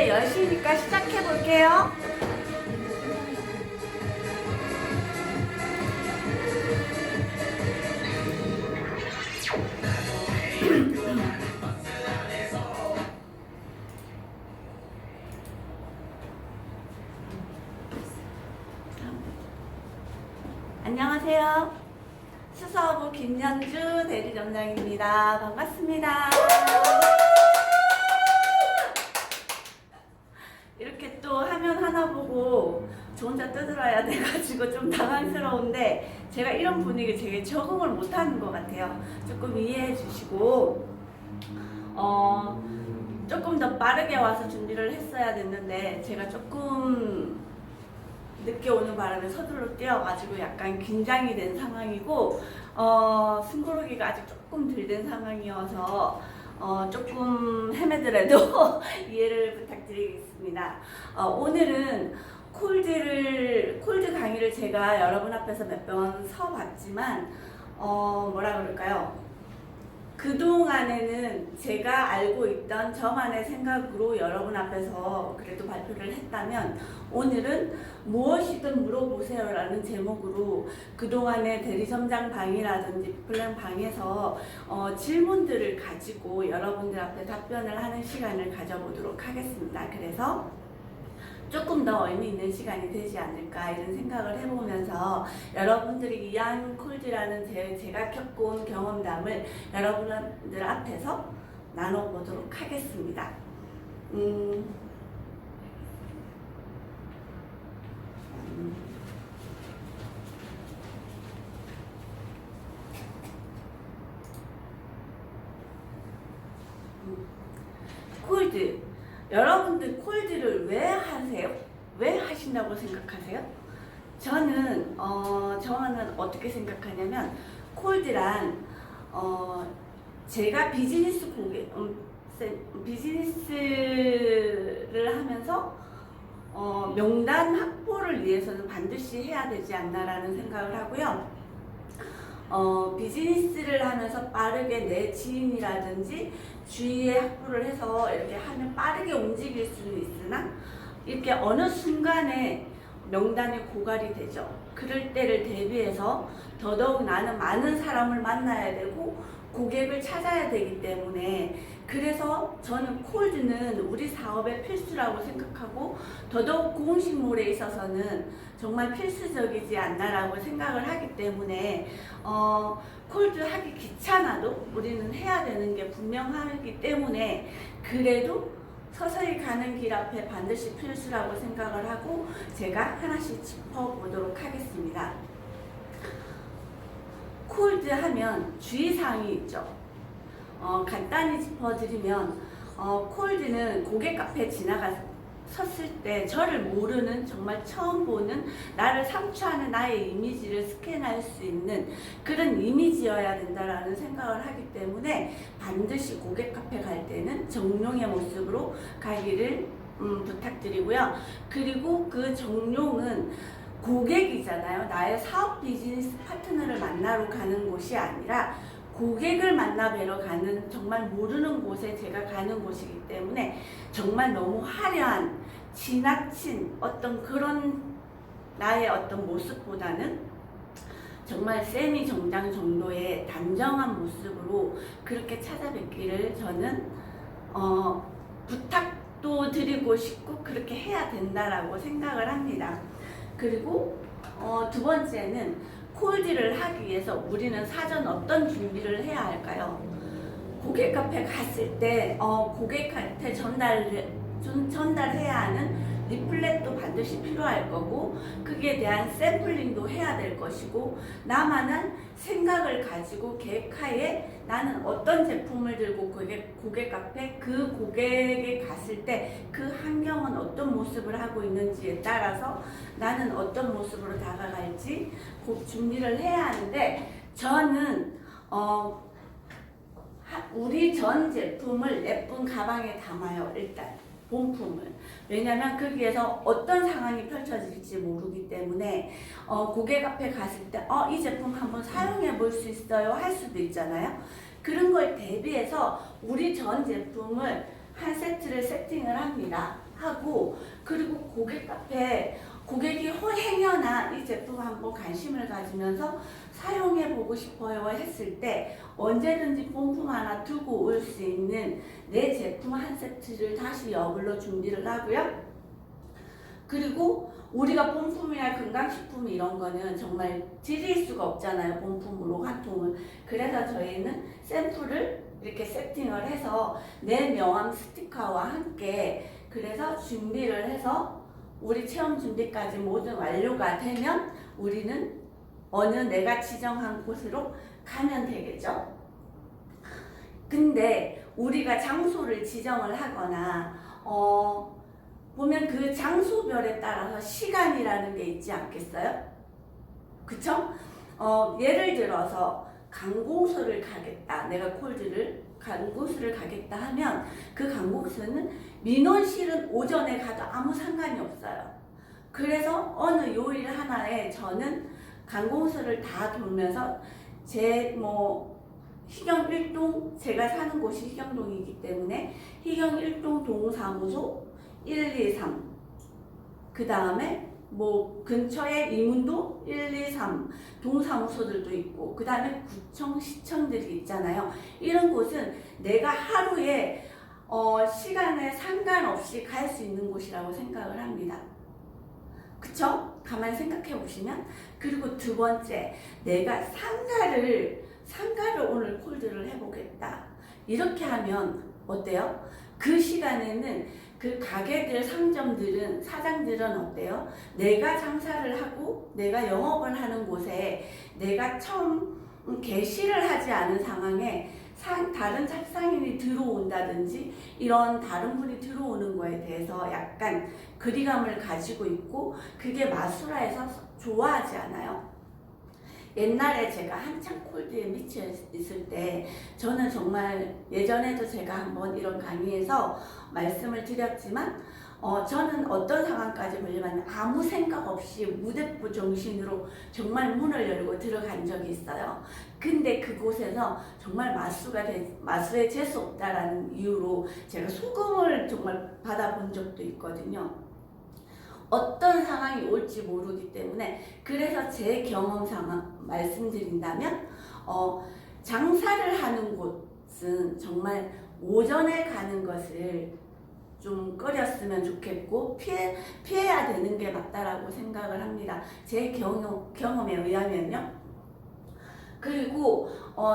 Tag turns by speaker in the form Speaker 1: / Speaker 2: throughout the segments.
Speaker 1: 이제 10시니까 시작해 볼게요. 안녕하세요. 수서부 김연주 대리점장입니다. 반갑습니다. 이렇게 또 화면 하나 보고 저 혼자 뜯어야 돼가지고 좀 당황스러운데 제가 이런 분위기에 되게 적응을 못하는 것 같아요. 조금 이해해 주시고 조금 더 빠르게 와서 준비를 했어야 됐는데 제가 조금 늦게 오는 바람에 서둘러 뛰어가지고 약간 긴장이 된 상황이고 숨고르기가 아직 조금 덜 된 상황이어서 조금 헤매더라도 이해를 부탁드리겠습니다. 오늘은 콜드 강의를 제가 여러분 앞에서 몇 번 서봤지만 뭐라 그럴까요? 그동안에는 제가 알고 있던 저만의 생각으로 여러분 앞에서 그래도 발표를 했다면 오늘은 무엇이든 물어보세요 라는 제목으로 그동안의 대리점장 방이라든지 플랜 방에서 질문들을 가지고 여러분들 앞에 답변을 하는 시간을 가져보도록 하겠습니다. 그래서 조금 더 의미 있는 시간이 되지 않을까 이런 생각을 해보면서 여러분들이 이안 콜드라는 제가 겪어온 경험담을 여러분들 앞에서 나눠보도록 하겠습니다. 콜드. 여러분들 콜드를 왜 하세요? 왜 하신다고 생각하세요? 저는 어떻게 생각하냐면 콜드란 제가 비즈니스를 하면서 명단 확보를 위해서는 반드시 해야 되지 않나라는 생각을 하고요. 비즈니스를 하면서 빠르게 내 지인이라든지 주위에 확보를 해서 이렇게 하면 빠르게 움직일 수는 있으나 이렇게 어느 순간에 명단이 고갈이 되죠. 그럴 때를 대비해서 더더욱 나는 많은 사람을 만나야 되고 고객을 찾아야 되기 때문에 그래서 저는 콜드는 우리 사업의 필수라고 생각하고 더더욱 공식몰에 있어서는 정말 필수적이지 않나라고 생각을 하기 때문에 콜드 하기 귀찮아도 우리는 해야 되는 게 분명하기 때문에 그래도 서서히 가는 길 앞에 반드시 필수라고 생각을 하고 제가 하나씩 짚어보도록 하겠습니다. 콜드 하면 주의사항이 있죠. 간단히 짚어드리면 콜드는 고객 카페에 섰을 때 저를 모르는 정말 처음 보는 나를 상추하는 나의 이미지를 스캔할 수 있는 그런 이미지여야 된다라는 생각을 하기 때문에 반드시 고객 카페 갈 때는 정룡의 모습으로 가기를 부탁드리고요. 그리고 그 정룡은 고객이잖아요. 나의 사업 비즈니스 파트너를 만나러 가는 곳이 아니라 고객을 만나 뵈러 가는 정말 모르는 곳에 제가 가는 곳이기 때문에 정말 너무 화려한 지나친 어떤 그런 나의 어떤 모습보다는 정말 세미 정장 정도의 단정한 모습으로 그렇게 찾아뵙기를 저는 부탁도 드리고 싶고 그렇게 해야 된다라고 생각을 합니다. 그리고 두 번째는 콜드를 하기 위해서 우리는 사전 어떤 준비를 해야 할까요? 고객 카페 갔을 때 고객한테 전달해야 하는 리플렛도 반드시 필요할 거고 거기에 대한 샘플링도 해야 될 것이고 나만한 생각을 가지고 계획하에 나는 어떤 제품을 들고 고객 카페 그 고객에 갔을 때 그 환경은 어떤 모습을 하고 있는지에 따라서 나는 어떤 모습으로 다가갈지 곧 준비를 해야 하는데 저는 우리 전 제품을 예쁜 가방에 담아요. 일단 본품을. 왜냐면 거기에서 어떤 상황이 펼쳐질지 모르기 때문에 고객 앞에 갔을 때 이 제품 한번 사용해 볼 수 있어요 할 수도 있잖아요. 그런 걸 대비해서 우리 전 제품을 한 세트를 세팅을 합니다. 하고 그리고 고객 카페 고객이 행여나 이 제품 한번 관심을 가지면서 사용해 보고 싶어요 했을 때 언제든지 본품 하나 두고 올 수 있는 내 제품 한 세트를 다시 여블로 준비를 하고요. 그리고 우리가 본품이나 건강식품 이런 거는 정말 드릴 수가 없잖아요. 본품으로 한 통을. 그래서 저희는 샘플을 이렇게 세팅을 해서 내 명함 스티커와 함께 그래서 준비를 해서 우리 체험 준비까지 모든 완료가 되면 우리는 어느 내가 지정한 곳으로 가면 되겠죠. 근데 우리가 장소를 지정을 하거나 보면 그 장소별에 따라서 시간이라는 게 있지 않겠어요? 그쵸? 예를 들어서 관공서를 가겠다. 내가 관공서를 가겠다 하면 그 관공서는 민원실은 오전에 가도 아무 상관이 없어요. 그래서 어느 요일 하나에 저는 관공서를 다 돌면서 희경 1동, 제가 사는 곳이 희경동이기 때문에 희경 1동 동사무소 1, 2, 3. 그 다음에 근처에 이문도 1, 2, 3 동사무소들도 있고 그 다음에 구청, 시청들이 있잖아요. 이런 곳은 내가 하루에 시간에 상관없이 갈 수 있는 곳이라고 생각을 합니다. 그쵸? 가만히 생각해 보시면. 그리고 두 번째, 내가 상가를 오늘 콜드를 해보겠다. 이렇게 하면 어때요? 그 시간에는 그 가게들, 상점들은, 사장들은 어때요? 내가 장사를 하고 내가 영업을 하는 곳에 내가 처음 개시를 하지 않은 상황에 다른 잡상인이 들어온다든지 이런 다른 분이 들어오는 거에 대해서 약간 거리감을 가지고 있고 그게 마술화해서 좋아하지 않아요? 옛날에 제가 한창 콜드에 미쳐 있을 때 저는 정말 예전에도 제가 한번 이런 강의에서 말씀을 드렸지만 저는 어떤 상황까지 걸리면 아무 생각 없이 무대포 정신으로 정말 문을 열고 들어간 적이 있어요. 근데 그곳에서 정말 마수에 재수 없다라는 이유로 제가 소금을 정말 받아본 적도 있거든요. 어떤 상황이 올지 모르기 때문에 그래서 제 경험상 말씀드린다면 장사를 하는 곳은 정말 오전에 가는 것을 좀 꺼렸으면 좋겠고 피해야 되는 게 맞다라고 생각을 합니다. 제 경험에 의하면요. 그리고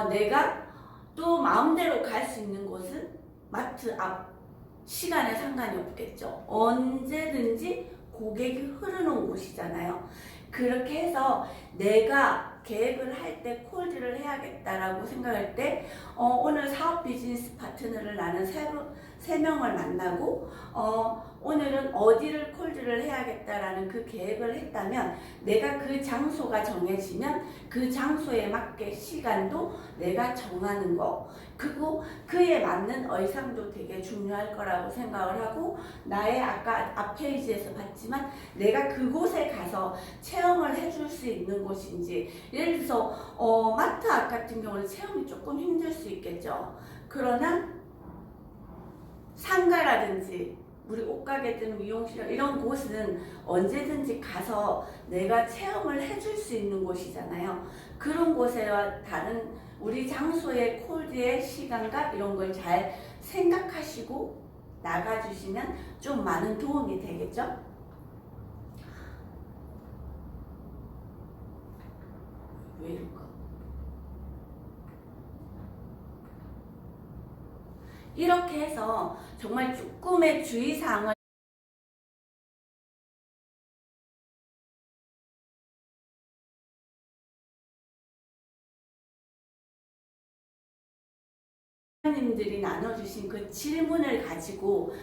Speaker 1: 내가 또 마음대로 갈 수 있는 곳은 마트 앞 시간에 상관이 없겠죠. 언제든지 고객이 흐르는 곳이잖아요. 그렇게 해서 내가 계획을 할 때 콜드를 해야겠다라고 생각할 때 오늘 사업 비즈니스 파트너를 나는 세 명을 만나고 오늘은 어디를 콜드를 해야겠다라는 그 계획을 했다면 내가 그 장소가 정해지면 그 장소에 맞게 시간도 내가 정하는 거 그리고 그에 맞는 의상도 되게 중요할 거라고 생각을 하고 나의 아까 앞 페이지에서 봤지만 내가 그곳에 가서 체험을 해줄 수 있는 곳인지 예를 들어서 마트 앞 같은 경우는 체험이 조금 힘들 수 있겠죠. 그러나 상가라든지 우리 옷가게든 미용실 이런 곳은 언제든지 가서 내가 체험을 해줄 수 있는 곳이잖아요. 그런 곳에와 다른 우리 장소의 콜드의 시간과 이런 걸 잘 생각하시고 나가주시면 좀 많은 도움이 되겠죠? 왜 이럴까? 이렇게 해서 정말 조금의 주의사항을 님들이 나눠주신 그 질문을 가지고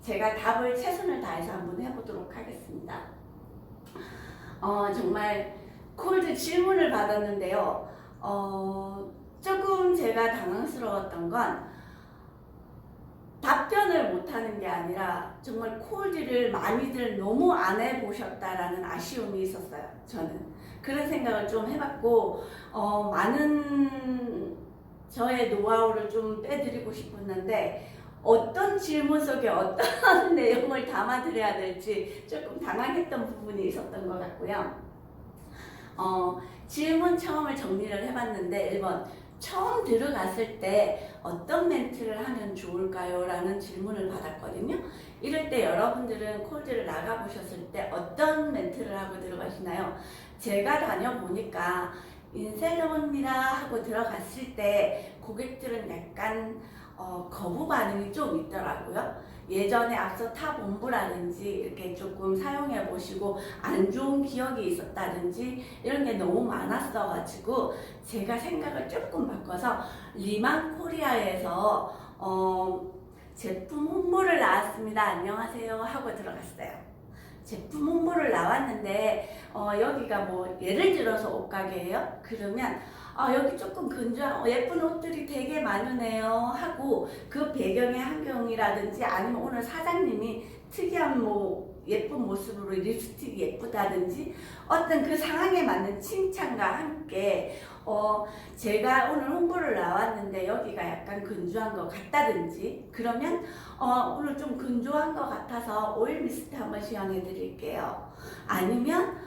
Speaker 1: 제가 답을 최선을 다해서 한번 해보도록 하겠습니다. 정말 콜드 질문을 받았는데요. 조금 제가 당황스러웠던 건 답변을 못하는 게 아니라 정말 콜드를 많이들 너무 안 해보셨다라는 아쉬움이 있었어요. 저는 그런 생각을 좀 해봤고 많은 저의 노하우를 좀 빼드리고 싶었는데 어떤 질문 속에 어떤 내용을 담아드려야 될지 조금 당황했던 부분이 있었던 것 같고요. 질문 처음을 정리를 해봤는데 1번 처음 들어갔을 때 어떤 멘트를 하면 좋을까요? 라는 질문을 받았거든요. 이럴 때 여러분들은 콜드를 나가보셨을 때 어떤 멘트를 하고 들어가시나요? 제가 다녀보니까 인셀럽입니다 하고 들어갔을 때 고객들은 약간 거부 반응이 좀 있더라고요. 예전에 앞서 타 본부라든지 이렇게 조금 사용해 보시고 안 좋은 기억이 있었다든지 이런 게 너무 많았어 가지고 제가 생각을 조금 바꿔서 리만 코리아에서 제품 홍보를 나왔습니다. 안녕하세요 하고 들어갔어요. 제품 홍보를 나왔는데 여기가 뭐 예를 들어서 옷가게예요. 그러면 여기 조금 근조한 예쁜 옷들이 되게 많으네요 하고 그 배경의 환경이라든지 아니면 오늘 사장님이 특이한 뭐 예쁜 모습으로 립스틱이 예쁘다든지 어떤 그 상황에 맞는 칭찬과 함께 제가 오늘 홍보를 나왔는데 여기가 약간 근조한 것 같다든지 그러면 오늘 좀 근조한 것 같아서 오일 미스트 한번 시연해 드릴게요. 아니면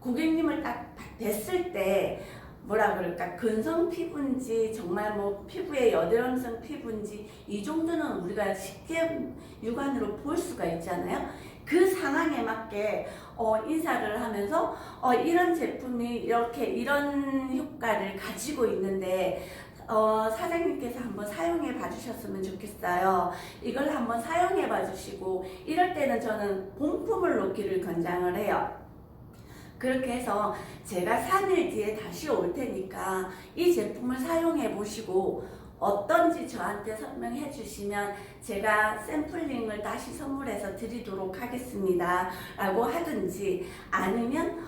Speaker 1: 고객님을 딱 뵀을 때 뭐라 그럴까 근성 피부인지 정말 뭐 피부의 여드름성 피부인지 이 정도는 우리가 쉽게 육안으로 볼 수가 있잖아요. 그 상황에 맞게 인사를 하면서 이런 제품이 이렇게 이런 효과를 가지고 있는데 사장님께서 한번 사용해 봐주셨으면 좋겠어요. 이걸 한번 사용해 봐주시고 이럴 때는 저는 본품을 놓기를 권장을 해요. 그렇게 해서 제가 3일 뒤에 다시 올 테니까 이 제품을 사용해 보시고 어떤지 저한테 설명해 주시면 제가 샘플링을 다시 선물해서 드리도록 하겠습니다 라고 하든지 아니면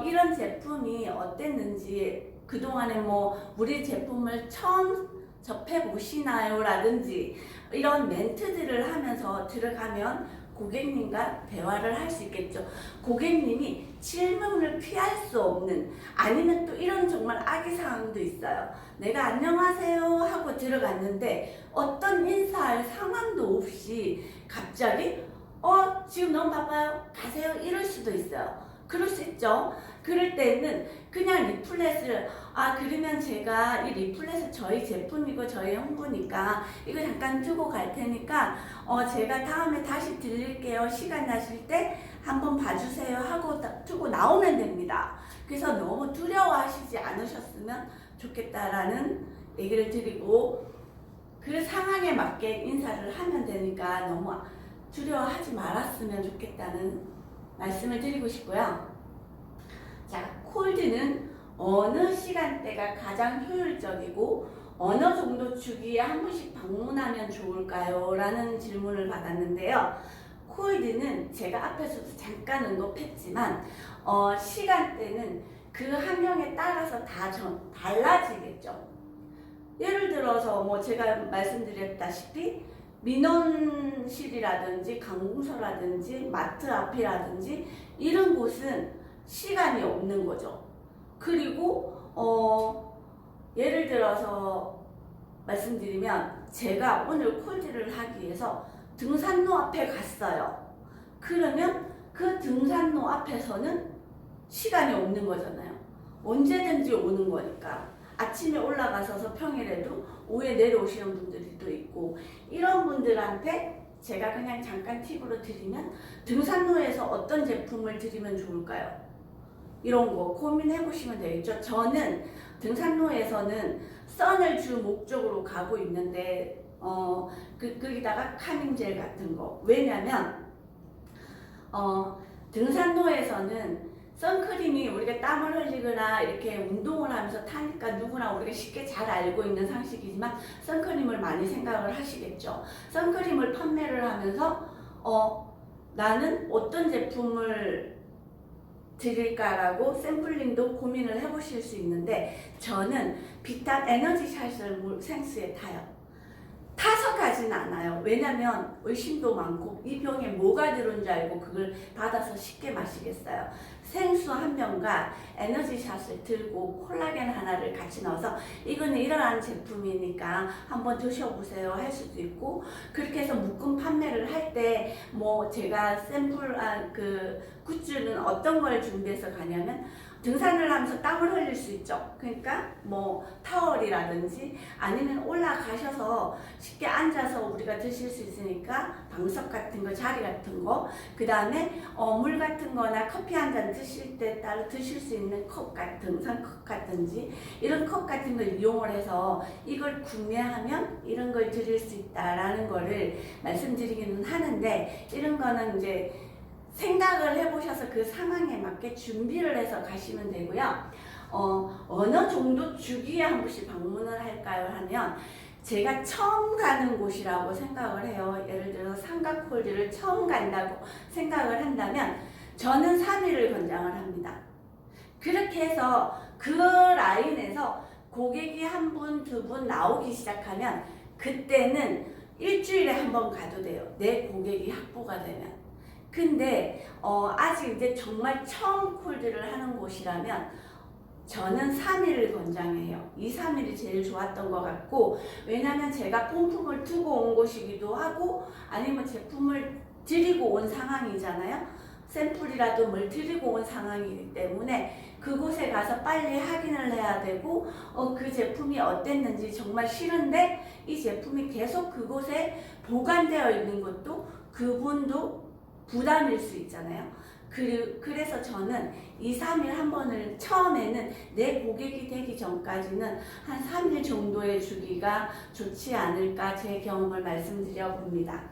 Speaker 1: 이런 제품이 어땠는지 그동안에 뭐 우리 제품을 처음 접해 보시나요 라든지 이런 멘트들을 하면서 들어가면 고객님과 대화를 할 수 있겠죠. 고객님이 질문을 피할 수 없는 아니면 또 이런 정말 악의 상황도 있어요. 내가 안녕하세요 하고 들어갔는데 어떤 인사할 상황도 없이 갑자기 지금 너무 바빠요 가세요 이럴 수도 있어요. 그럴 수 있죠. 그럴 때는 그냥 리플렛을 그러면 제가 이 리플렛은 저희 제품이고 저희 홍보니까 이거 잠깐 두고 갈 테니까 제가 다음에 다시 드릴게요. 시간 나실 때 한번 봐주세요 하고 두고 나오면 됩니다. 그래서 너무 두려워하시지 않으셨으면 좋겠다라는 얘기를 드리고 그 상황에 맞게 인사를 하면 되니까 너무 두려워하지 말았으면 좋겠다는 말씀을 드리고 싶고요. 자, 콜드는 어느 시간대가 가장 효율적이고 어느 정도 주기에 한 번씩 방문하면 좋을까요? 라는 질문을 받았는데요. 콜드는 제가 앞에서도 잠깐 언급했지만 시간대는 그 환경에 따라서 다 달라지겠죠. 예를 들어서 뭐 제가 말씀드렸다시피 민원실이라든지 관공서라든지 마트 앞이라든지 이런 곳은 시간이 없는 거죠. 그리고 예를 들어서 말씀드리면 제가 오늘 콜드를 하기 위해서 등산로 앞에 갔어요. 그러면 그 등산로 앞에서는 시간이 없는 거잖아요. 언제든지 오는 거니까. 아침에 올라가서서 평일에도 오후에 내려오시는 분들이 또 있고 이런 분들한테 제가 그냥 잠깐 팁으로 드리면 등산로에서 어떤 제품을 드리면 좋을까요? 이런 거 고민해 보시면 되겠죠. 저는 등산로에서는 선을 주 목적으로 가고 있는데 거기다가 카밍젤 같은 거 왜냐면 등산로에서는 선크림이 우리가 땀을 흘리거나 이렇게 운동을 하면서 타니까 누구나 우리가 쉽게 잘 알고 있는 상식이지만 선크림을 많이 생각을 하시겠죠. 선크림을 판매를 하면서 나는 어떤 제품을 드릴까라고 샘플링도 고민을 해보실 수 있는데 저는 비탄 에너지샷을 생수에 타요. 타서 가지 편하진 않아요. 왜냐면 의심도 많고 이 병에 뭐가 들어온 줄 알고 그걸 받아서 쉽게 마시겠어요. 생수 한 병과 에너지샷을 들고 콜라겐 하나를 같이 넣어서 이거는 이러한 제품이니까 한번 드셔보세요 할 수도 있고, 그렇게 해서 묶음 판매를 할 때 뭐 제가 샘플 그 굿즈는 어떤 걸 준비해서 가냐면, 등산을 하면서 땀을 흘릴 수 있죠. 그러니까 뭐 타월이라든지 아니면 올라가셔서 쉽게 앉아서 우리가 드실 수 있으니까 방석 같은 거, 자리 같은 거, 그 다음에 물 같은 거나 커피 한 잔 드실 때 따로 드실 수 있는 컵 같은, 등산컵 같은지 이런 컵 같은 걸 이용을 해서 이걸 구매하면 이런 걸 드릴 수 있다라는 거를 말씀드리기는 하는데, 이런 거는 이제 생각을 해보셔서 그 상황에 맞게 준비를 해서 가시면 되고요. 어느 정도 주기에 한 번씩 방문을 할까요? 하면 제가 처음 가는 곳이라고 생각을 해요. 예를 들어 삼각콜드를 처음 간다고 생각을 한다면 저는 3일을 권장을 합니다. 그렇게 해서 그 라인에서 고객이 한 분, 두 분 나오기 시작하면 그때는 일주일에 한 번 가도 돼요. 내 고객이 확보가 되면. 근데 아직 이제 정말 처음 콜드를 하는 곳이라면 저는 3일을 권장해요. 2, 3일이 제일 좋았던 것 같고, 왜냐면 제가 pom품을 두고 온 곳이기도 하고 아니면 제품을 드리고 온 상황이잖아요. 샘플이라도 뭘 드리고 온 상황이기 때문에 그곳에 가서 빨리 확인을 해야 되고, 그 제품이 어땠는지 정말 싫은데 이 제품이 계속 그곳에 보관되어 있는 것도 그분도 부담일 수 있잖아요. 그래서 저는 2, 3일 한 번을 처음에는 내 고객이 되기 전까지는 한 3일 정도의 주기가 좋지 않을까 제 경험을 말씀드려 봅니다.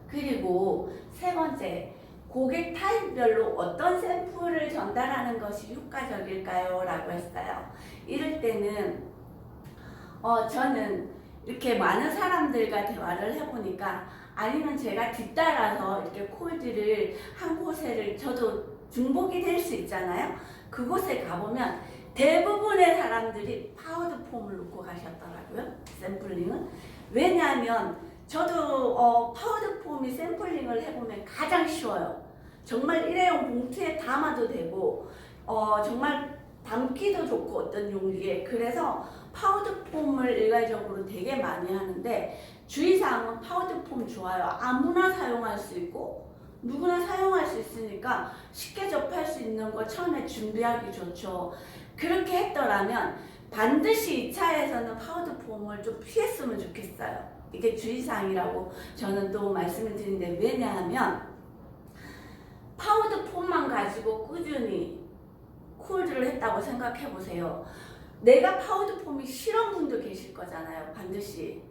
Speaker 1: 그리고 세 번째, 고객 타입별로 어떤 샘플을 전달하는 것이 효과적일까요? 라고 했어요. 이럴 때는 저는 이렇게 많은 사람들과 대화를 해보니까, 아니면 제가 뒤따라서 이렇게 콜드를 한 곳에를 저도 중복이 될 수 있잖아요. 그곳에 가보면 대부분의 사람들이 파우더 폼을 놓고 가셨더라고요. 샘플링은. 왜냐하면 저도 파우더 폼이 샘플링을 해보면 가장 쉬워요. 정말 일회용 봉투에 담아도 되고 정말 담기도 좋고 어떤 용기에. 그래서 파우더 폼을 일괄적으로 되게 많이 하는데, 주의사항은 파우더 폼 좋아요. 아무나 사용할 수 있고 누구나 사용할 수 있으니까 쉽게 접할 수 있는 거 처음에 준비하기 좋죠. 그렇게 했더라면 반드시 2차에서는 파우더 폼을 좀 피했으면 좋겠어요. 이게 주의사항이라고 저는 또 말씀을 드리는데, 왜냐하면 파우더 폼만 가지고 꾸준히 콜드를 했다고 생각해 보세요. 내가 파우더 폼이 싫은 분도 계실 거잖아요. 반드시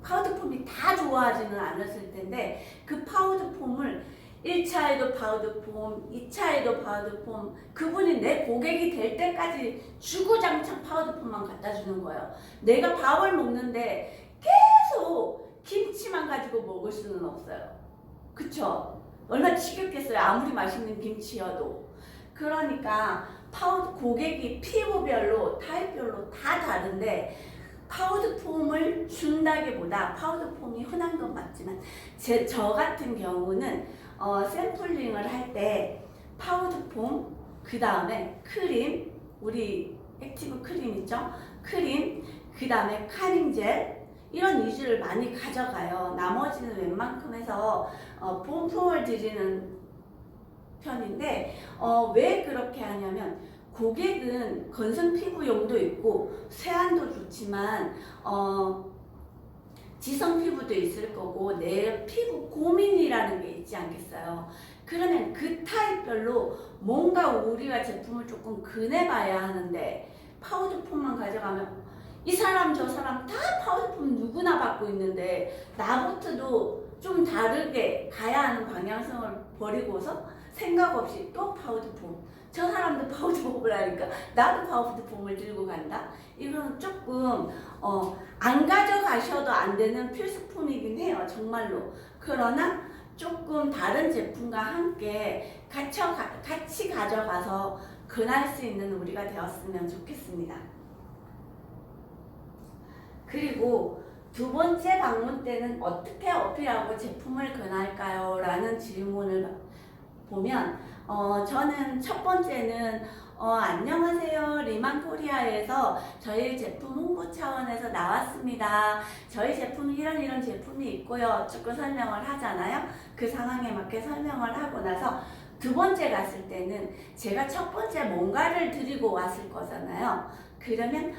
Speaker 1: 파우더 폼이 다 좋아하지는 않았을 텐데, 그 파우더 폼을 1차에도 파우더 폼, 2차에도 파우더 폼, 그분이 내 고객이 될 때까지 주구장창 파우더 폼만 갖다 주는 거예요. 내가 밥을 먹는데 계속 김치만 가지고 먹을 수는 없어요. 그쵸? 얼마나 지겹겠어요. 아무리 맛있는 김치여도. 그러니까 고객이 피부별로 타입별로 다 다른데, 파우더 폼을 준다기보다, 파우더 폼이 흔한 건 맞지만 저 같은 경우는 샘플링을 할 때 파우더 폼, 그 다음에 크림, 우리 액티브 크림 있죠? 크림, 그 다음에 카링 젤, 이런 위주를 많이 가져가요. 나머지는 웬만큼 해서 폼폼을 드리는 편인데, 왜 그렇게 하냐면 고객은 건성 피부용도 있고 세안도 좋지만 지성 피부도 있을 거고 내 피부 고민이라는 게 있지 않겠어요. 그러면 그 타입별로 뭔가 우리가 제품을 조금 권해봐야 하는데, 파우더 폼만 가져가면 이 사람 저 사람 다 파우더 폼 누구나 받고 있는데 나부터도 좀 다르게 가야 하는 방향성을 버리고서 생각 없이 또 파우더 폼, 저 사람도 파우더 폼을 하니까 나도 파우더 폼을 들고 간다? 이건 조금 안 가져가셔도 안 되는 필수품이긴 해요. 정말로. 그러나 조금 다른 제품과 함께 같이 가져가서 권할 수 있는 우리가 되었으면 좋겠습니다. 그리고 두 번째 방문 때는 어떻게 어필하고 제품을 권할까요? 라는 질문을 보면 저는 첫 번째는 안녕하세요. 리만코리아에서 저희 제품 홍보 차원에서 나왔습니다. 저희 제품이 이런 제품이 있고요. 쭉 설명을 하잖아요. 그 상황에 맞게 설명을 하고 나서 두 번째 갔을 때는 제가 첫 번째 뭔가를 드리고 왔을 거잖아요. 그러면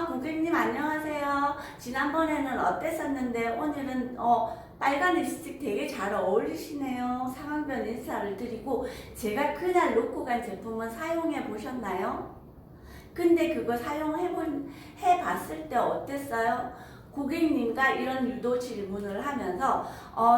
Speaker 1: 고객님 안녕하세요. 지난번에는 어땠었는데 오늘은 빨간 립스틱 되게 잘 어울리시네요. 상황별 인사를 드리고 제가 그날 놓고 간 제품은 사용해 보셨나요? 근데 그거 해봤을 때 어땠어요? 고객님과 이런 유도 질문을 하면서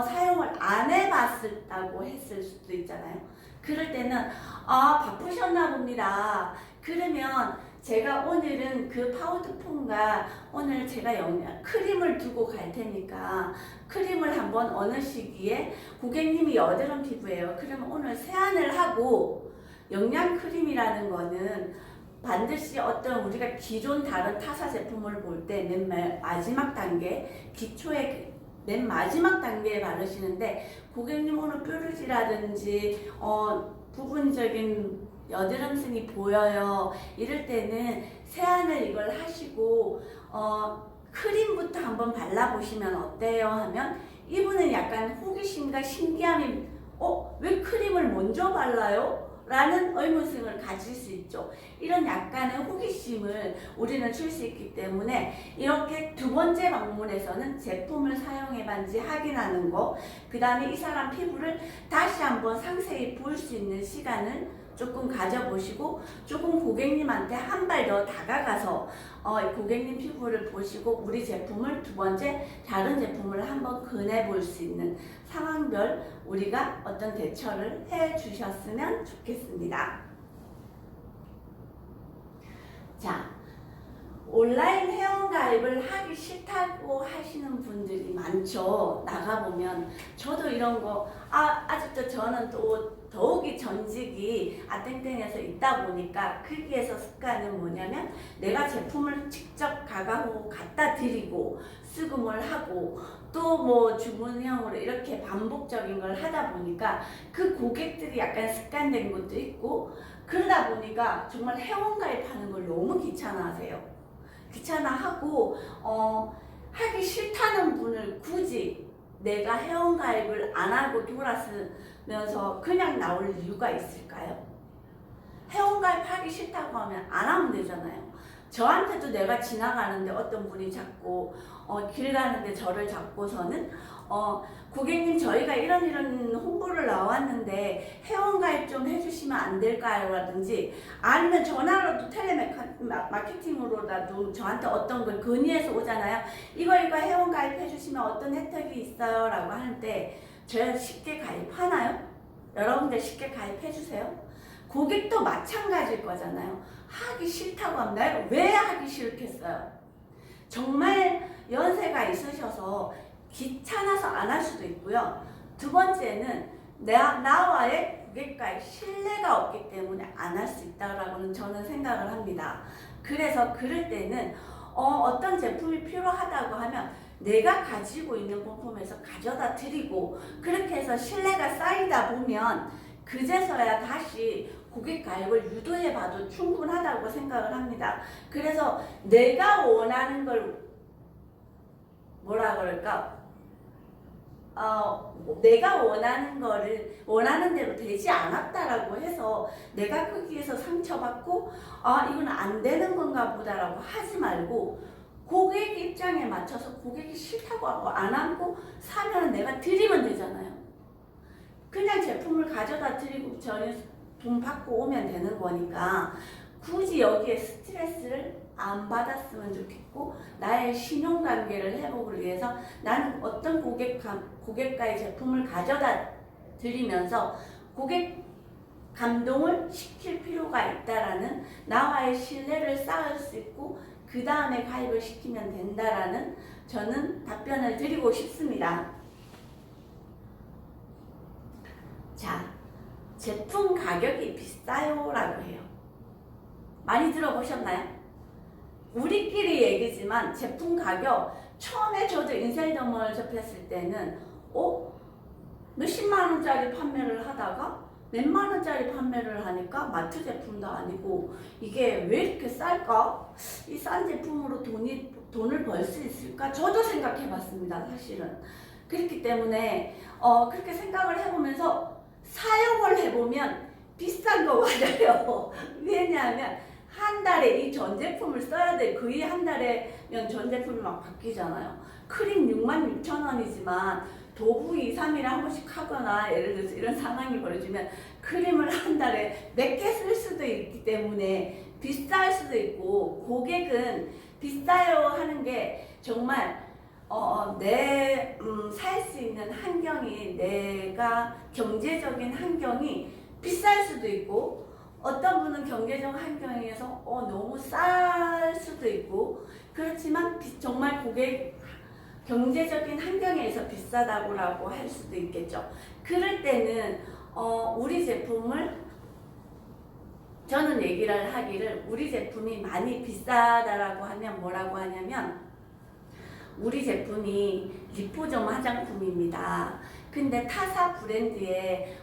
Speaker 1: 사용을 안 해봤다고 했을 수도 있잖아요. 그럴 때는 바쁘셨나 봅니다. 그러면 제가 오늘은 그 파우더폼과 오늘 제가 크림을 두고 갈 테니까 크림을 한번 어느 시기에 고객님이 여드름 피부예요. 그러면 오늘 세안을 하고 영양 크림이라는 거는 반드시 어떤 우리가 기존 다른 타사 제품을 볼 때 맨 마지막 단계 기초의 맨 마지막 단계에 바르시는데 고객님 오늘 뾰루지라든지 부분적인 여드름층이 보여요. 이럴 때는 세안을 이걸 하시고 크림부터 한번 발라보시면 어때요? 하면 이분은 약간 호기심과 신기함이 왜 크림을 먼저 발라요? 라는 의문심을 가질 수 있죠. 이런 약간의 호기심을 우리는 줄 수 있기 때문에 이렇게 두 번째 방문에서는 제품을 사용해봤는지 확인하는 거, 그 다음에 이 사람 피부를 다시 한번 상세히 볼 수 있는 시간을 조금 가져보시고 조금 고객님한테 한 발 더 다가가서 고객님 피부를 보시고 우리 제품을 두 번째 다른 제품을 한번 권해볼 수 있는 상황별 우리가 어떤 대처를 해 주셨으면 좋겠습니다. 자, 온라인 회원 가입을 하기 싫다고 하시는 분들이 많죠. 나가보면 저도 이런 거 아직도 저는 또 더욱이 전직이 땡땡에서 있다 보니까 거기에서 습관은 뭐냐면 내가 제품을 직접 가가고 갖다 드리고 수금을 하고 또 뭐 주문형으로 이렇게 반복적인 걸 하다 보니까 그 고객들이 약간 습관된 것도 있고 그러다 보니까 정말 회원 가입하는 걸 너무 귀찮아하세요. 귀찮아하고 하기 싫다는 분을 굳이 내가 회원 가입을 안 하고 돌았으면서 그냥 나올 이유가 있을까요? 회원 가입하기 싫다고 하면 안 하면 되잖아요. 저한테도 내가 지나가는데 어떤 분이 자꾸 길 가는데 저를 잡고서는 고객님 저희가 이런 홍보를 나왔는데 회원가입 좀 해주시면 안 될까요? 라든지 아니면 전화로도 텔레마케팅으로라도 저한테 어떤 걸 건의해서 오잖아요. 이거 회원가입 해주시면 어떤 혜택이 있어요? 라고 하는데 저희 쉽게 가입하나요? 여러분들 쉽게 가입해주세요. 고객도 마찬가지일 거잖아요. 하기 싫다고 하면 내가 왜 하기 싫겠어요? 정말 연세가 있으셔서 귀찮아서 안 할 수도 있고요. 두 번째는 나와의 고객과의 신뢰가 없기 때문에 안 할 수 있다라고는 저는 생각을 합니다. 그래서 그럴 때는 어떤 제품이 필요하다고 하면 내가 가지고 있는 본품에서 가져다 드리고 그렇게 해서 신뢰가 쌓이다 보면 그제서야 다시 고객 가입을 유도해 봐도 충분하다고 생각을 합니다. 그래서 내가 원하는 걸 내가 원하는 거를 원하는 대로 되지 않았다라고 해서 내가 거기에서 상처받고 이건 안 되는 건가 보다라고 하지 말고 고객 입장에 맞춰서 고객이 싫다고 하고 안 하고 사면 내가 드리면 되잖아요. 그냥 제품을 가져다 드리고 저는 돈 받고 오면 되는 거니까 굳이 여기에 스트레스를 안 받았으면 좋겠고 나의 신용관계를 회복을 위해서 나는 어떤 고객과의 제품을 가져다 드리면서 고객 감동을 시킬 필요가 있다라는 나와의 신뢰를 쌓을 수 있고 그 다음에 가입을 시키면 된다라는 저는 답변을 드리고 싶습니다. 자, 제품 가격이 비싸요 라고 해요. 많이 들어보셨나요? 우리끼리 얘기지만 제품 가격 처음에 저도 인셀덤을 접했을 때는 몇십만 원짜리 판매를 하다가 몇만 원짜리 판매를 하니까 마트 제품도 아니고 이게 왜 이렇게 쌀까? 이 싼 제품으로 돈을 벌 수 있을까? 저도 생각해 봤습니다, 사실은. 그렇기 때문에 그렇게 생각을 해보면서 사용을 해보면 비싼 거 맞아요. 왜냐하면 한 달에 이 전 제품을 써야 돼. 거의 한 달에면 전 제품이 막 바뀌잖아요. 크림 66,000원이지만 도구 2, 3일에 한 번씩 하거나 예를 들어서 이런 상황이 벌어지면 크림을 한 달에 몇 개 쓸 수도 있기 때문에 비쌀 수도 있고, 고객은 비싸요 하는 게 정말 살 수 있는 환경이, 내가 경제적인 환경이 비쌀 수도 있고, 어떤 분은 경제적 환경에서 너무 쌀 수도 있고, 그렇지만 정말 경제적인 환경에서 비싸다고 할 수도 있겠죠. 그럴 때는 우리 제품을, 저는 얘기를 하기를, 우리 제품이 많이 비싸다라고 하면 뭐라고 하냐면, 우리 제품이 리포점 화장품입니다. 근데 타사 브랜드의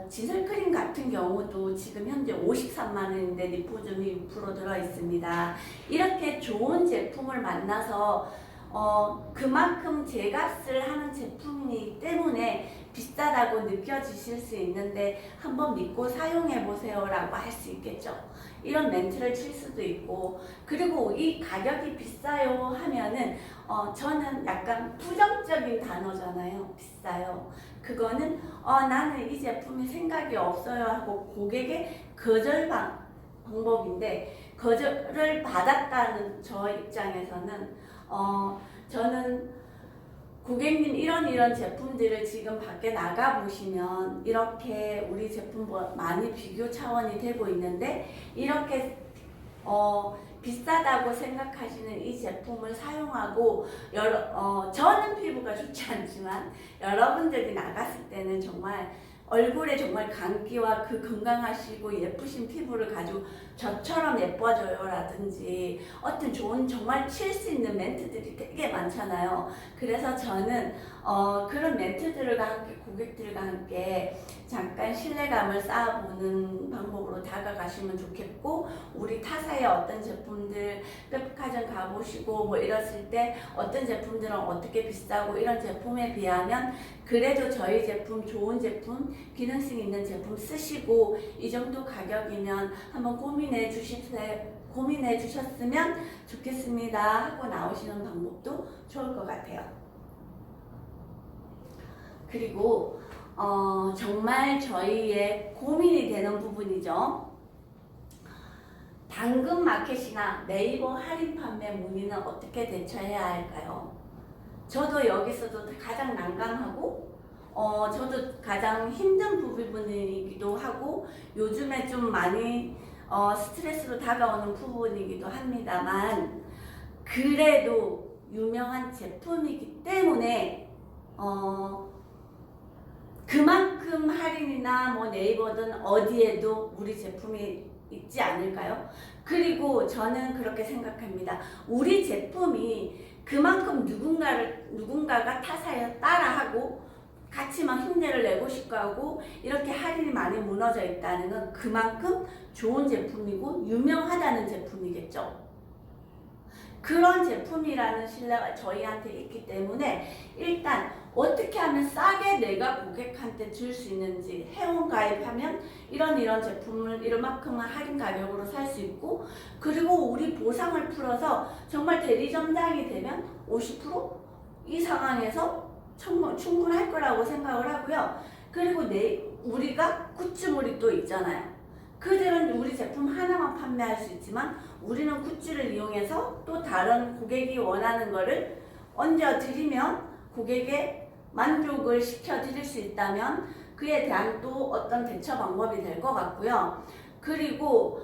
Speaker 1: 진설크림 같은 경우도 지금 현재 53만 원인데 리포점이 6% 들어 있습니다. 이렇게 좋은 제품을 만나서 그만큼 제값을 하는 제품이기 때문에 비싸다고 느껴지실 수 있는데 한번 믿고 사용해 보세요 라고 할 수 있겠죠. 이런 멘트를 칠 수도 있고, 그리고 이 가격이 비싸요 하면은 저는 약간 부정적인 단어잖아요. 비싸요. 그거는 나는 이 제품이 생각이 없어요 하고 고객의 거절 방법인데, 거절을 받았다는 저 입장에서는 저는 고객님 이런 제품들을 지금 밖에 나가 보시면 이렇게 우리 제품과 많이 비교 차원이 되고 있는데, 이렇게 비싸다고 생각하시는 이 제품을 사용하고 저는 피부가 좋지 않지만 여러분들이 나갔을 때는 정말 얼굴에 정말 감기와 그 건강하시고 예쁘신 피부를 가지고 저처럼 예뻐져요 라든지 어떤 좋은 정말 칠 수 있는 멘트들이 되게 많잖아요. 그래서 저는 그런 멘트들과 함께 고객들과 함께 잠깐 신뢰감을 쌓아보는 방법으로 다가가시면 좋겠고, 우리 타사의 어떤 제품들 백화점 가보시고 이랬을 때 어떤 제품들은 어떻게 비싸고 이런 제품에 비하면 그래도 저희 제품, 좋은 제품, 기능성 있는 제품 쓰시고 이 정도 가격이면 한번 고민해 주셨으면 좋겠습니다 하고 나오시는 방법도 좋을 것 같아요. 그리고 정말 저희의 고민이 되는 부분이죠. 당근마켓이나 네이버 할인 판매 문의는 어떻게 대처해야 할까요? 저도 여기서도 가장 난감하고 저도 가장 힘든 부분이기도 하고 요즘에 좀 많이 스트레스로 다가오는 부분이기도 합니다만, 그래도 유명한 제품이기 때문에 그만큼 할인이나 네이버든 어디에도 우리 제품이 있지 않을까요? 그리고 저는 그렇게 생각합니다. 우리 제품이 그만큼 누군가가 타사에 따라하고 같이 막 흉내를 내고 싶고 하고 이렇게 할인이 많이 무너져 있다는 건 그만큼 좋은 제품이고 유명하다는 제품이겠죠. 그런 제품이라는 신뢰가 저희한테 있기 때문에 일단 어떻게 하면 싸게 내가 고객한테 줄 수 있는지, 회원 가입하면 이런 제품을 이만큼의 할인 가격으로 살 수 있고, 그리고 우리 보상을 풀어서 정말 대리점장이 되면 50% 이 상황에서 충분할 거라고 생각을 하고요. 그리고 우리가 굿즈물이 또 있잖아요. 그들은 우리 제품 하나만 판매할 수 있지만 우리는 굿즈를 이용해서 또 다른 고객이 원하는 거를 얹어드리면 고객의 만족을 시켜드릴 수 있다면 그에 대한 또 어떤 대처 방법이 될 것 같고요. 그리고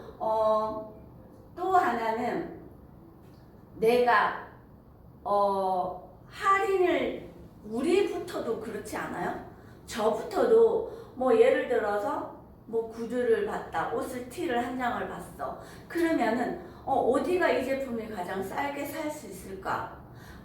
Speaker 1: 또 하나는 내가 할인을, 우리부터도 그렇지 않아요? 저부터도 예를 들어서 구두를 봤다, 옷을 티를 한 장을 봤어. 그러면은 어디가 이 제품이 가장 싸게 살 수 있을까?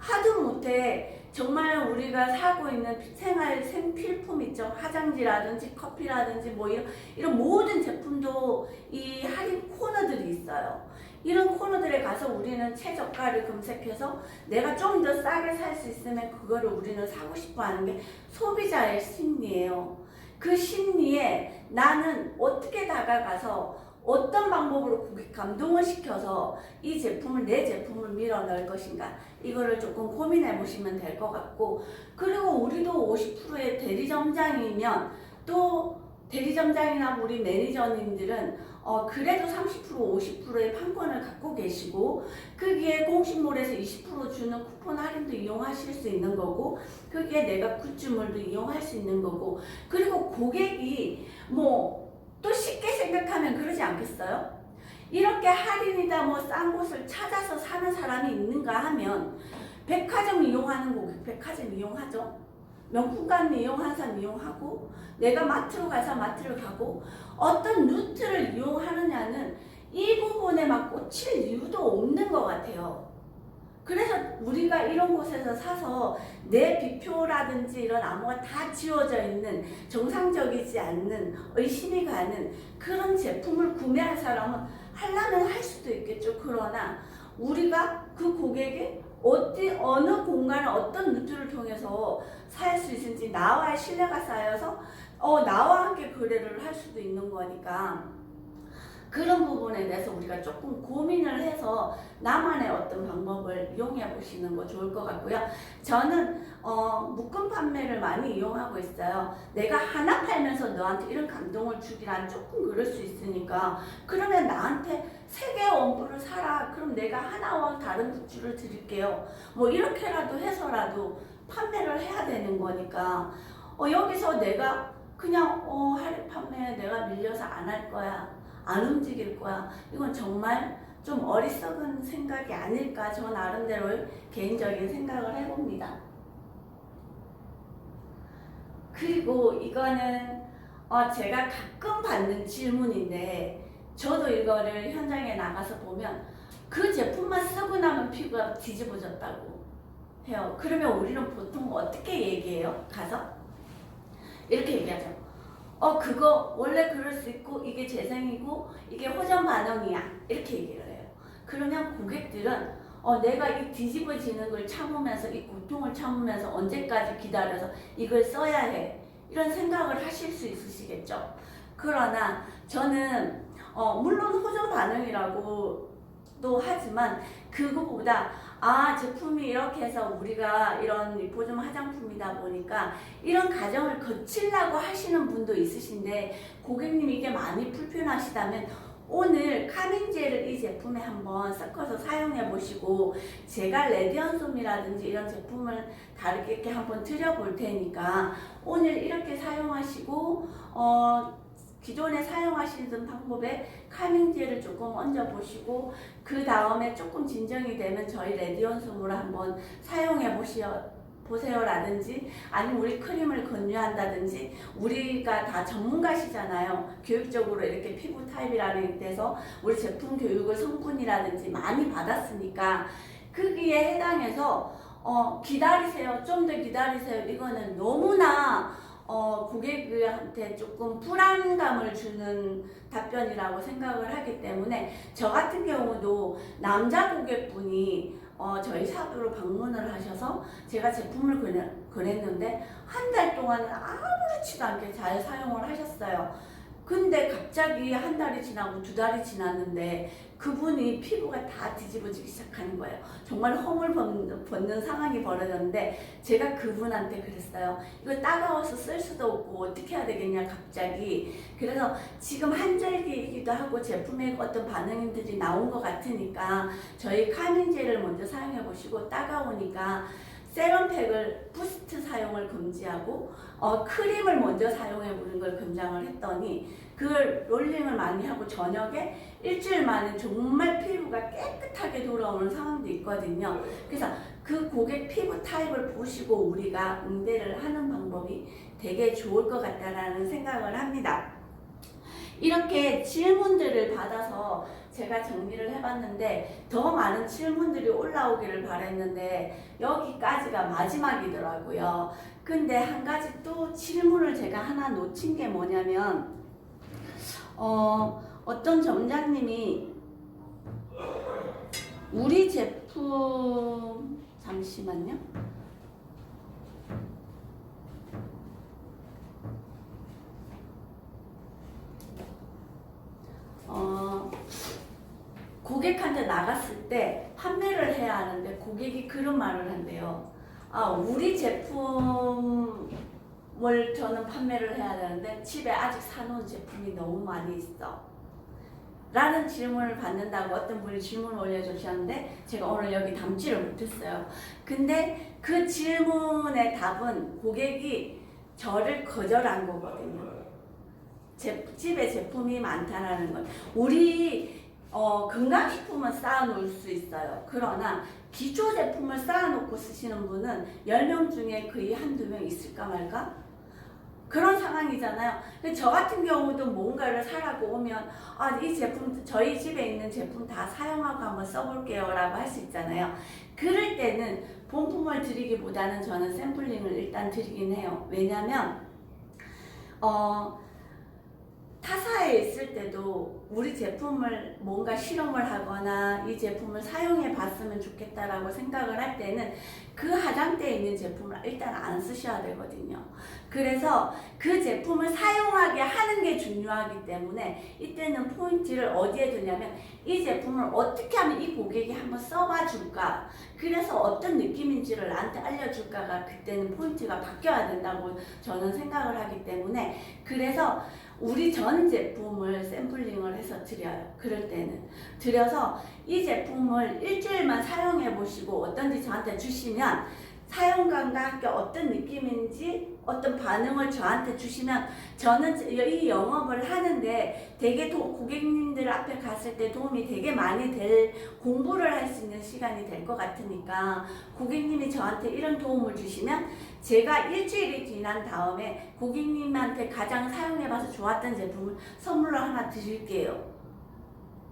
Speaker 1: 하도 못해 정말 우리가 사고 있는 생활 생필품 있죠. 화장지라든지 커피라든지 뭐 이런 모든 제품도 이 할인 코너들이 있어요. 이런 코너들에 가서 우리는 최저가를 검색해서 내가 좀 더 싸게 살 수 있으면 그거를 우리는 사고 싶어 하는 게 소비자의 심리예요. 그 심리에 나는 어떻게 다가가서 어떤 방법으로 고객 감동을 시켜서 이 제품을 내 제품을 밀어 넣을 것인가, 이거를 조금 고민해 보시면 될 것 같고, 그리고 우리도 50%의 대리점장이면 또 대리점장이나 우리 매니저님들은 그래도 30% 50%의 판권을 갖고 계시고, 거기에 공식몰에서 20% 주는 쿠폰 할인도 이용하실 수 있는 거고, 거기에 내가 굿즈물도 이용할 수 있는 거고, 그리고 고객이 뭐 또 쉽게 생각하면 그러지 않겠어요? 이렇게 할인이다 뭐 싼 곳을 찾아서 사는 사람이 있는가 하면, 백화점 이용하는 고객 백화점 이용하죠. 명품관 이용하는 사람 이용하고, 내가 마트로 가서 마트를 가고, 어떤 루트를 이용하느냐는 이 부분에 막 꽂힐 이유도 없는 것 같아요. 그래서 우리가 이런 곳에서 사서 내 비표라든지 이런 암호가 다 지워져 있는, 정상적이지 않는, 의심이 가는 그런 제품을 구매할 사람은 하려면 할 수도 있겠죠. 그러나 우리가 그 고객이 어느 공간을 어떤 루트를 통해서 살 수 있을지 나와의 신뢰가 쌓여서 나와 함께 거래를 할 수도 있는 거니까, 그런 부분에 대해서 우리가 조금 고민을 해서 나만의 어떤 방법을 이용해 보시는 거 좋을 것 같고요. 저는 묶음 판매를 많이 이용하고 있어요. 내가 하나 팔면서 너한테 이런 감동을 주기란 조금 그럴 수 있으니까, 그러면 나한테 3개 원뿔을 사라. 그럼 내가 하나와 다른 굿즈를 드릴게요. 뭐 이렇게라도 해서라도 판매를 해야 되는 거니까, 여기서 내가 그냥 할인 판매 내가 밀려서 안 할 거야, 안 움직일 거야, 이건 정말 좀 어리석은 생각이 아닐까, 저 나름대로 개인적인 생각을 해봅니다. 그리고 이거는 제가 가끔 받는 질문인데, 저도 이거를 현장에 나가서 보면 그 제품만 쓰고 나면 피부가 뒤집어졌다고 해요. 그러면 우리는 보통 어떻게 얘기해요? 가서 이렇게 얘기하죠. 그거 원래 그럴 수 있고, 이게 재생이고, 이게 호전 반응이야, 이렇게 얘기를 해요. 그러면 고객들은 내가 이 뒤집어지는 걸 참으면서, 이 고통을 참으면서 언제까지 기다려서 이걸 써야 해, 이런 생각을 하실 수 있으시겠죠. 그러나 저는 물론 호전 반응이라고도 하지만, 그거보다 제품이 이렇게 해서 우리가 이런 리포즘 화장품이다 보니까 이런 과정을 거치려고 하시는 분도 있으신데, 고객님이 이게 많이 불편하시다면 오늘 카밍젤을 이 제품에 한번 섞어서 사용해 보시고, 제가 레디언솜이라든지 이런 제품을 다르게 이렇게 한번 드려볼 테니까 오늘 이렇게 사용하시고 기존에 사용하시던 방법에 카밍젤을 조금 얹어보시고, 그 다음에 조금 진정이 되면 저희 레디언솜으로 한번 사용해 보세요라든지, 아니면 우리 크림을 권유한다든지, 우리가 다 전문가시잖아요. 교육적으로 이렇게 피부 타입이라는 데서 우리 제품 교육을 성분이라든지 많이 받았으니까 거기에 해당해서 기다리세요, 좀 더 기다리세요, 이거는 너무나 고객한테 조금 불안감을 주는 답변이라고 생각을 하기 때문에, 저 같은 경우도 남자 고객분이 저희 샵으로 방문을 하셔서 제가 제품을 권했는데 한 달 동안은 아무렇지도 않게 잘 사용을 하셨어요. 근데 갑자기 한 달이 지나고 2달이 지났는데 그분이 피부가 다 뒤집어지기 시작하는 거예요. 정말 허물 벗는 상황이 벌어졌는데, 제가 그분한테 그랬어요. 이거 따가워서 쓸 수도 없고 어떻게 해야 되겠냐, 갑자기. 그래서 지금 한절기이기도 하고 제품에 어떤 반응들이 나온 것 같으니까 저희 카밍젤을 먼저 사용해 보시고, 따가우니까 세럼팩을 부스트 사용을 금지하고 크림을 먼저 사용해 보는 걸 권장을 했더니, 그걸 롤링을 많이 하고 저녁에 일주일 만에 정말 피부가 깨끗하게 돌아오는 상황도 있거든요. 그래서 그 고객 피부 타입을 보시고 우리가 응대를 하는 방법이 되게 좋을 것 같다라는 생각을 합니다. 이렇게 질문들을 받아서 제가 정리를 해봤는데 더 많은 질문들이 올라오기를 바랬는데 여기까지가 마지막이더라고요. 근데 한 가지 또 질문을 제가 하나 놓친 게 뭐냐면 어떤 점장님이 우리 제품 잠시만요. 고객한테 나갔을 때 판매를 해야 하는데 고객이 그런 말을 한대요. 아, 우리 제품을 저는 판매를 해야 되는데 집에 아직 사놓은 제품이 너무 많이 있어. 라는 질문을 받는다고 어떤 분이 질문을 올려주셨는데 제가 오늘 여기 담지를 못했어요. 근데 그 질문의 답은 고객이 저를 거절한 거거든요. 집에 제품이 많다라는 건 우리 건강식품은 쌓아놓을 수 있어요. 그러나 기초 제품을 쌓아놓고 쓰시는 분은 10명 중에 거의 한두 명 있을까 말까? 그런 상황이잖아요. 저 같은 경우도 뭔가를 사라고 오면 이 제품 저희 집에 있는 제품 다 사용하고 한번 써볼게요 라고 할 수 있잖아요. 그럴 때는 본품을 드리기보다는 저는 샘플링을 일단 드리긴 해요. 왜냐면 타사에 있을 때도 우리 제품을 뭔가 실험을 하거나 이 제품을 사용해 봤으면 좋겠다라고 생각을 할 때는 그 화장대에 있는 제품을 일단 안 쓰셔야 되거든요. 그래서 그 제품을 사용하게 하는 게 중요하기 때문에 이때는 포인트를 어디에 두냐면 이 제품을 어떻게 하면 이 고객이 한번 써봐 줄까, 그래서 어떤 느낌인지를 나한테 알려줄까가 그때는 포인트가 바뀌어야 된다고 저는 생각을 하기 때문에, 그래서 우리 전 제품을 샘플링을 해서 드려요. 그럴 때는 드려서 이 제품을 일주일만 사용해 보시고 어떤지 저한테 주시면 사용감과 함께 어떤 느낌인지 어떤 반응을 저한테 주시면 저는 이 영업을 하는데 되게 고객님들 앞에 갔을 때 도움이 되게 많이 될, 공부를 할 수 있는 시간이 될 것 같으니까 고객님이 저한테 이런 도움을 주시면 제가 일주일이 지난 다음에 고객님한테 가장 사용해봐서 좋았던 제품을 선물로 하나 드릴게요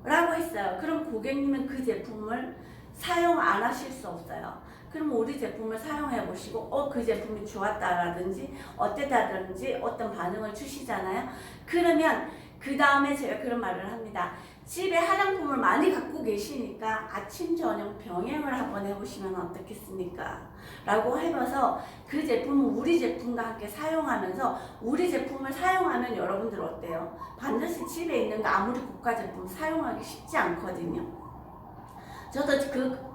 Speaker 1: 라고 했어요. 그럼 고객님은 그 제품을 사용 안 하실 수 없어요. 그럼 우리 제품을 사용해 보시고 그 제품이 좋았다라든지 어땠다든지 어떤 반응을 주시잖아요. 그러면 그 다음에 제가 그런 말을 합니다. 집에 화장품을 많이 갖고 계시니까 아침 저녁 병행을 한번 해보시면 어떻겠습니까? 라고 해봐서 그 제품은 우리 제품과 함께 사용하면서, 우리 제품을 사용하면 여러분들 어때요? 반드시 집에 있는 거 아무리 고가 제품 사용하기 쉽지 않거든요. 저도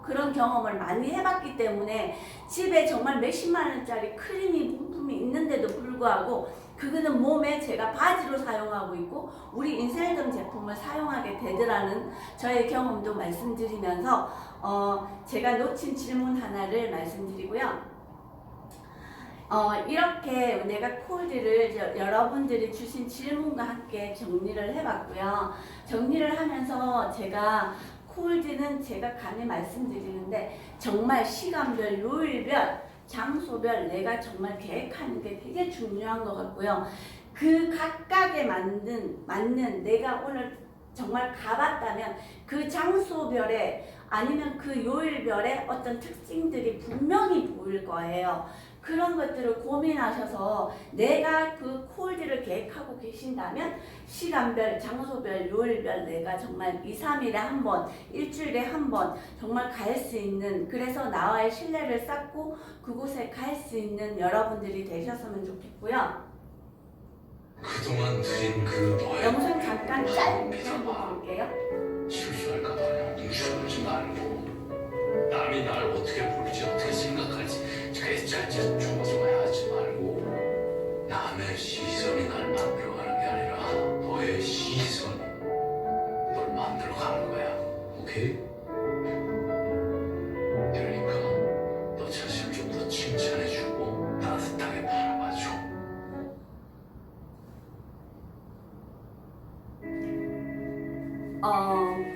Speaker 1: 그런 경험을 많이 해봤기 때문에 집에 정말 몇십만 원짜리 크림이 본품이 있는데도 불구하고 그거는 몸에 제가 바지로 사용하고 있고 우리 인셀덤 제품을 사용하게 되더라는 저의 경험도 말씀드리면서 제가 놓친 질문 하나를 말씀드리고요. 이렇게 내가 콜드를 여러분들이 주신 질문과 함께 정리를 해봤고요. 정리를 하면서 제가 콜드는 제가 감히 말씀드리는데 정말 시간별, 요일별, 장소별 내가 정말 계획하는 게 되게 중요한 것 같고요. 그 각각에 맞는 내가 오늘 정말 가봤다면 그 장소별에 아니면 그 요일별에 어떤 특징들이 분명히 보일 거예요. 그런 것들을 고민하셔서 내가 그 콜드를 계획하고 계신다면 시간별, 장소별, 요일별 내가 정말 2, 3일에 한 번, 일주일에 한 번 정말 갈 수 있는, 그래서 나와의 신뢰를 쌓고 그곳에 갈 수 있는 여러분들이 되셨으면 좋겠고요.
Speaker 2: 그동안 드린 그 너의
Speaker 1: 영상 잠깐 짧게 한번 볼게요.
Speaker 2: 실수할까 봐 뭉쳐들지 말고 남이 날 어떻게 볼지 어떻게 생각할지 짤짤 조마조마하지 말고 남의 시선이 날 만들어가는 게 아니라 너의 시선이 널 만들어가는 거야. 오케이? 그러니까 너 자신을 좀 더 칭찬해주고 따뜻하게 바라봐줘.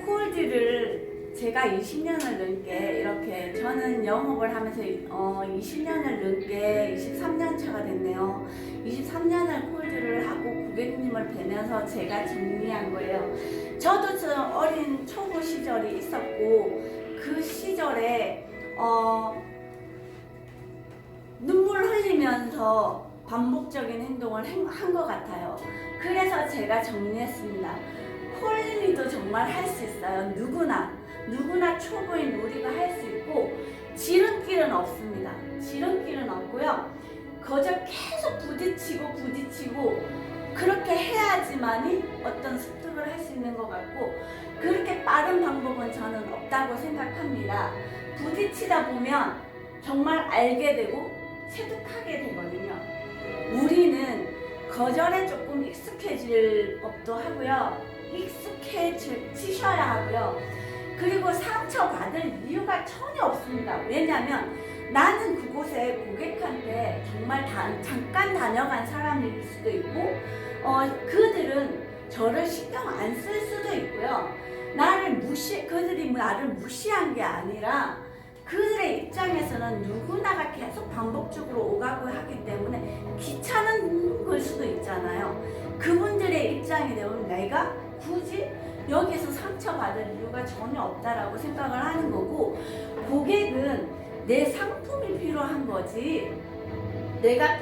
Speaker 1: 콜드를 제가 20년을 넘게 이렇게 저는 영업을 하면서 20년을 넘게 23년 차가 됐네요. 23년을 콜드를 하고 고객님을 뵈면서 제가 정리한 거예요. 저도 좀 어린 초보 시절이 있었고 그 시절에 눈물 흘리면서 반복적인 행동을 한 것 같아요. 그래서 제가 정리했습니다. 콜리도 정말 할 수 있어요. 누구나 초보인 우리가 할 수 있고 지름길은 없습니다. 지름길은 없고요. 거저 계속 부딪히고 그렇게 해야지만이 어떤 습득을 할 수 있는 것 같고 그렇게 빠른 방법은 저는 없다고 생각합니다. 부딪히다 보면 정말 알게 되고 체득하게 되거든요. 우리는 거절에 조금 익숙해질 법도 하고요. 익숙해지셔야 하고요. 그리고 상처받을 이유가 전혀 없습니다. 왜냐하면 나는 그곳에 고객한테 정말 잠깐 다녀간 사람일 수도 있고 그들은 저를 신경 안 쓸 수도 있고요. 그들이 나를 무시한 게 아니라 그들의 입장에서는 누구나가 계속 반복적으로 오가고 하기 때문에 귀찮은 걸 수도 있잖아요. 그분들의 입장이 되면 내가 굳이 여기서 상처받을 이유가 전혀 없다라고 생각을 하는 거고 고객은 내 상품이 필요한 거지 내가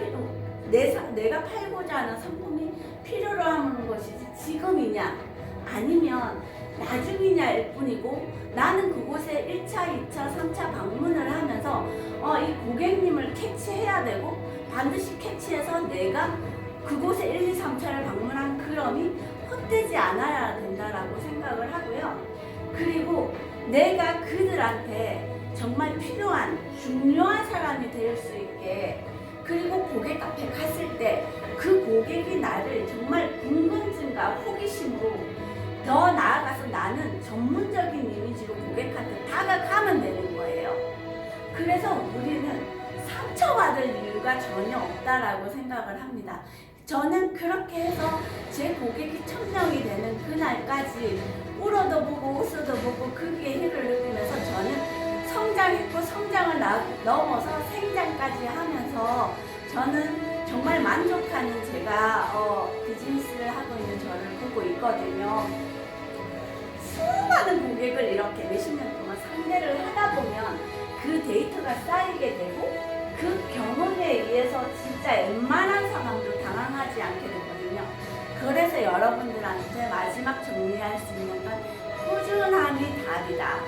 Speaker 1: 팔고자 하는 상품이 필요로 하는 것이지 지금이냐 아니면 나중이냐일 뿐이고 나는 그곳에 1차, 2차, 3차 방문을 하면서 이 고객님을 캐치해야 되고 반드시 캐치해서 내가 그곳에 1, 2, 3차를 방문한 그럼이 헛되지 않아야 된다라고 생각을 하고요. 그리고 내가 그들한테 정말 필요한 중요한 사람이 될 수 있게 그리고 고객 앞에 갔을 때 그 고객이 나를 정말 궁금증과 호기심으로 더 나아가서 나는 전문적인 이미지로 고객한테 다가가면 되는 거예요. 그래서 우리는 상처받을 이유가 전혀 없다라고 생각을 합니다. 저는 그렇게 해서 제 고객이 1000명이 되는 그날까지 울어도 보고 웃어도 보고 그게 힘을 느끼면서 저는 성장했고 성장을 넘어서 생장까지 하면서 저는 정말 만족하는 제가 비즈니스를 하고 있는 저를 보고 있거든요. 수많은 고객을 이렇게 몇십 년 동안 상대를 하다 보면 그 데이터가 쌓이게 되고 그 경험에 의해서 진짜 웬만한 상황도 당황하지 않게 되거든요. 그래서 여러분들한테 마지막 정리할 수 있는 건 꾸준함이 답이다.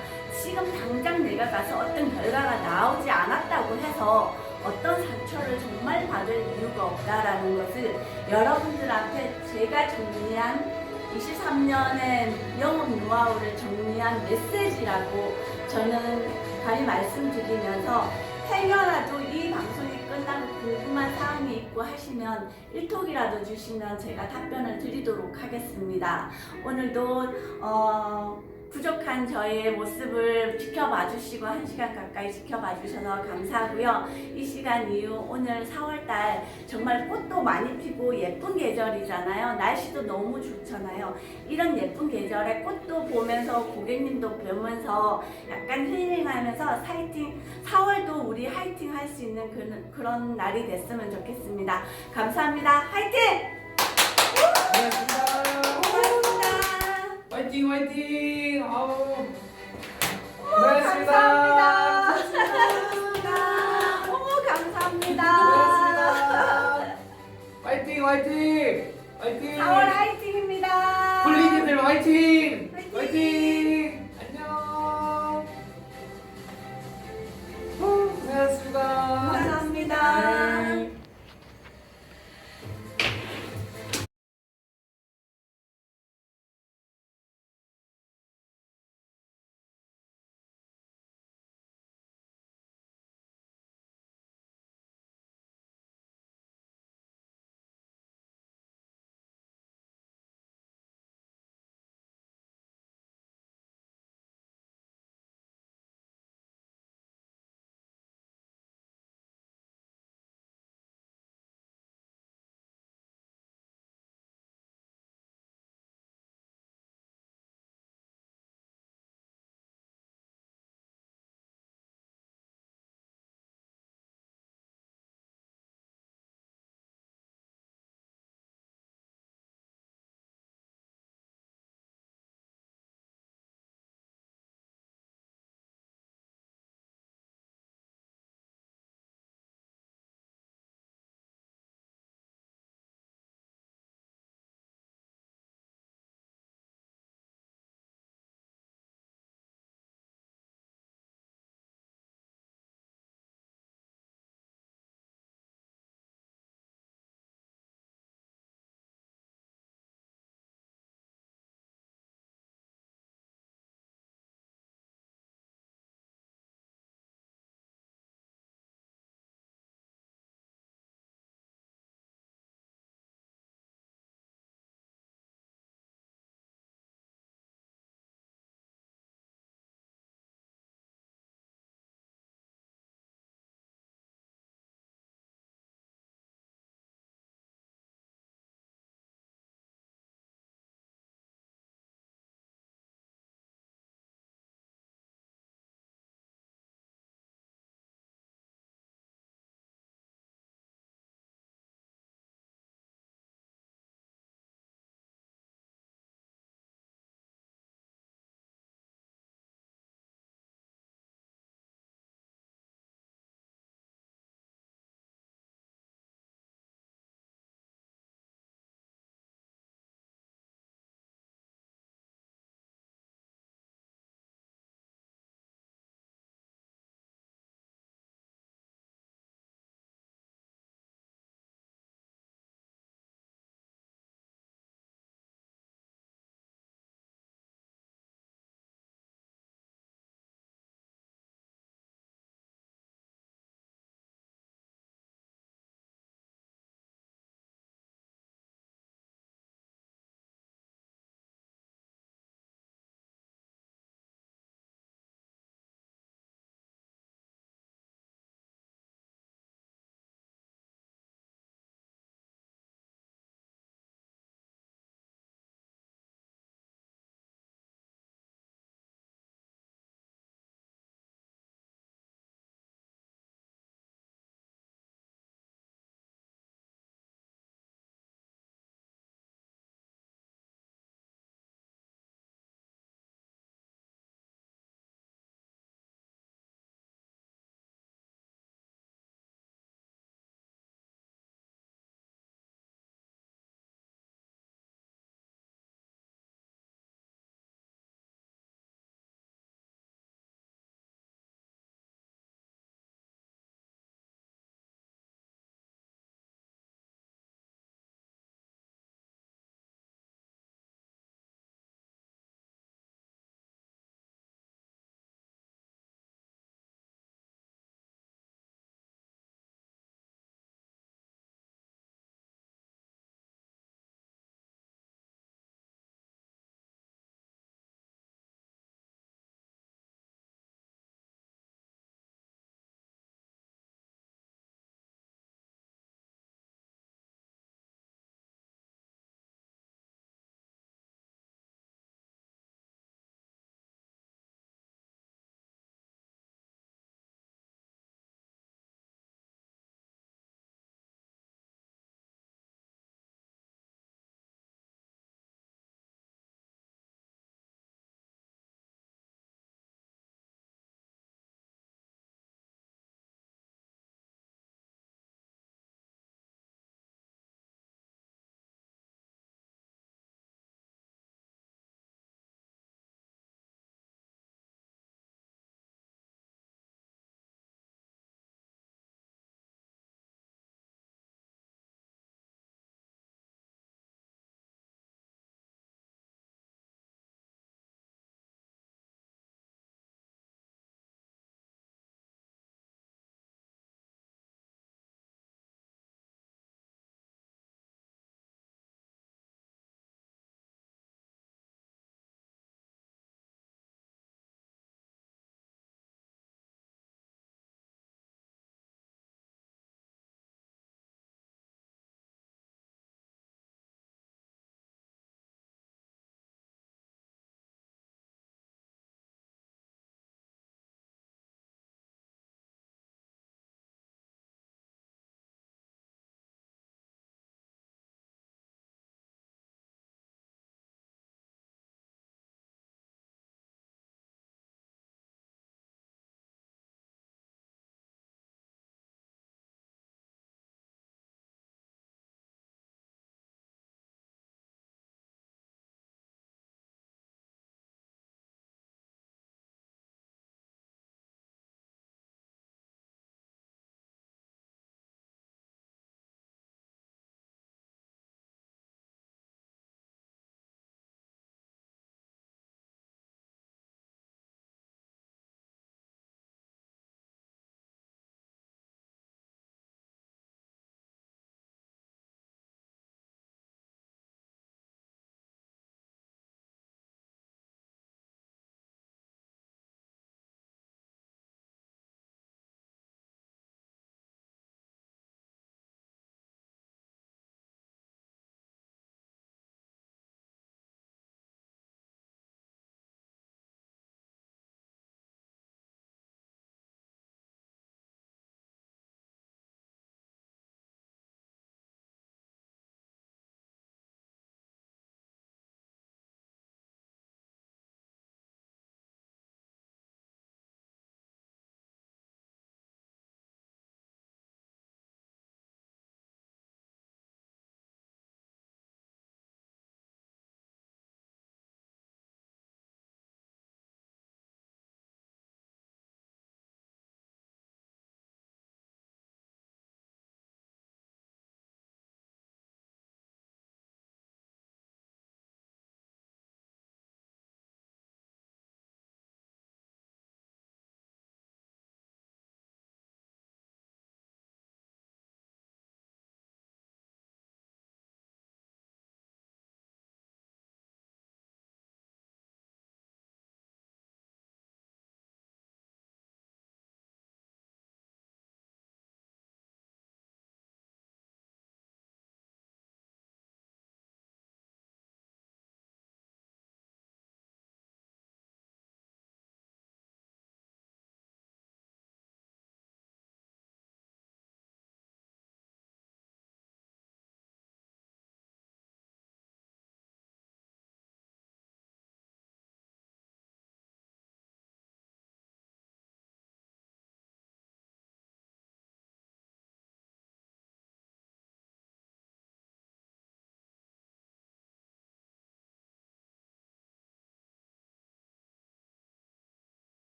Speaker 1: 지금 당장 내가 가서 어떤 결과가 나오지 않았다고 해서 어떤 상처를 정말 받을 이유가 없다라는 것을 여러분들한테 제가 정리한 23년의 영업 노하우를 정리한 메시지라고 저는 감히 말씀드리면서 행여라도 이 방송이 끝나고 궁금한 사항이 있고 하시면 1톡이라도 주시면 제가 답변을 드리도록 하겠습니다. 오늘도 부족한 저의 모습을 지켜봐 주시고 1시간 가까이 지켜봐 주셔서 감사하고요. 이 시간 이후 오늘 4월달 정말 꽃도 많이 피고 예쁜 계절이잖아요. 날씨도 너무 좋잖아요. 이런 예쁜 계절에 꽃도 보면서 고객님도 보면서 약간 힐링하면서 4월도 우리 화이팅 할 수 있는 그런 날이 됐으면 좋겠습니다. 감사합니다. 화이팅!
Speaker 3: 고맙습니다. 화이팅 화이팅. 아우. 고맙습니다.
Speaker 1: 감사합니다. 감사합니다.
Speaker 3: 고맙습니다. 화이팅 화이팅. 화이팅.
Speaker 1: 4월 화이팅입니다.
Speaker 3: 콜리님들 화이팅. 화이팅.